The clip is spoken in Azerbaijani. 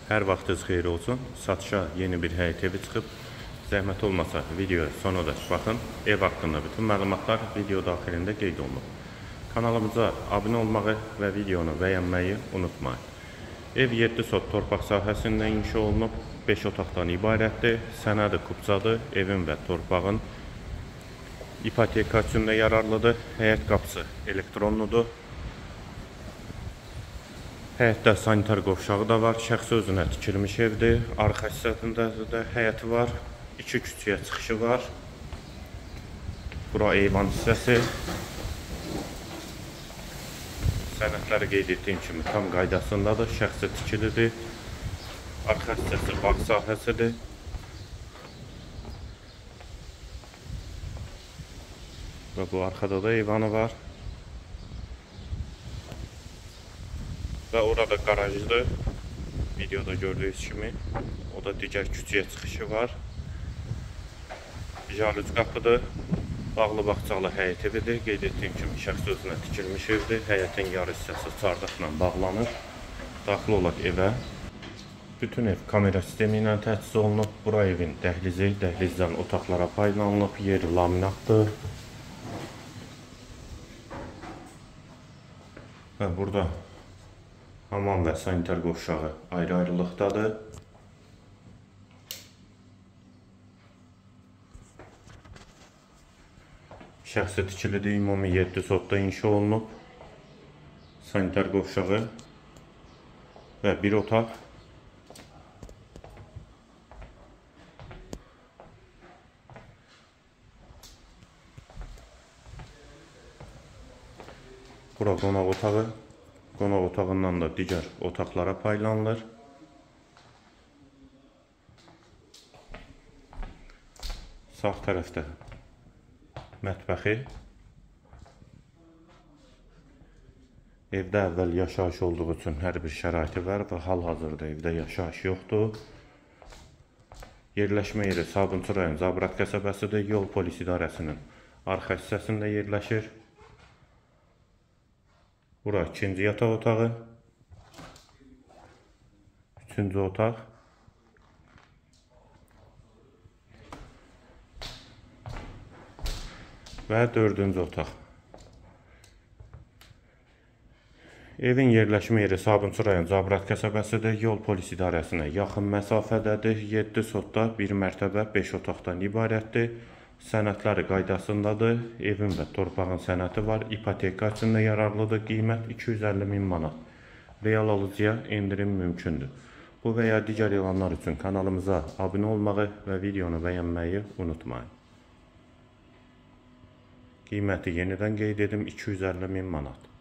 Hər vaxtınız xeyir olsun. Satışa yeni bir həyət evi çıxıb. Zəhmət olmasa videoya sonuna baxın. Ev haqqında bütün məlumatlar video daxilində qeyd olunub. Kanalımıza abunə olmağı və videonu bəyənməyi unutmayın. Ev 7 sot torpaq sahəsində inşa olunub. 5 otaqdan ibarətdir. Sənədi kubcadır. Evin və torpağın ipotekasında yararlıdır. Həyət qapısı elektronludur. Həyətdə sanitar qovşağı da var. Şəxsi özünə tikilmiş evdir. Arxa hissəsində də həyəti var. 2 küçüyə çıxışı var. Bura eyvan hissəsi. Sənədləri qeyd etdiyim kimi tam qaydasındadır. Şəxsi tikilidir. Arxa hissəsi bağ sahəsidir. Və bu arxada da eyvanı var. Və orada qarajdır. Videoda gördüyünüz kimi. O da digər küçüyə çıxışı var. Jalüz qapıdır. Bağlı bağçalı həyət evidir. Qeyd etdiyim kimi şəxsi özünə tikilmiş evdir. Həyətin yarı hissəsi çardaqla bağlanır. Daxil olaq evə. Bütün ev kamera sistemi ilə təchiz olunub. Bura evin dəhlizi, dəhlizdən otaqlara paylanılıb. Yeri laminatdır. Və burada hamam və sanitar qovşağı ayrı-ayrılıqdadır. Şəxsi tikilidir. Ümumi 7 sotda inşa olunub. Sanitar qovşağı və bir otaq. Bura qonaq otağı. Qonaq otağından da digər otaqlara paylanılır. Sağ tərəfdə mətbəxi. Evdə əvvəl yaşayış olduğu üçün hər bir şəraiti var və hal-hazırda evdə yaşayış yoxdur. Yerləşmə yeri Sabunçu rayon Zabrat qəsəbəsidir. Yol polis idarəsinin arxa hissəsində yerləşir. Bura ikinci yataq otağı, üçüncü otaq və dördüncü otaq. Evin yerləşmə yeri Sabunçu rayon Zabrat qəsəbəsidir. Yol polis idarəsinə yaxın məsafədədir. 7 sotda 1 mərtəbə 5 otaqdan ibarətdir. Sənədləri qaydasındadır. Evin və torpağın sənədi var. İpoteka üçün də yararlıdır. Qiymət 250.000 manat. Real alıcıya endirim mümkündür. Bu və ya digər elanlar üçün kanalımıza abunə olmağı və videonu bəyənməyi unutmayın. Qiyməti yenidən qeyd edim 250.000 manat.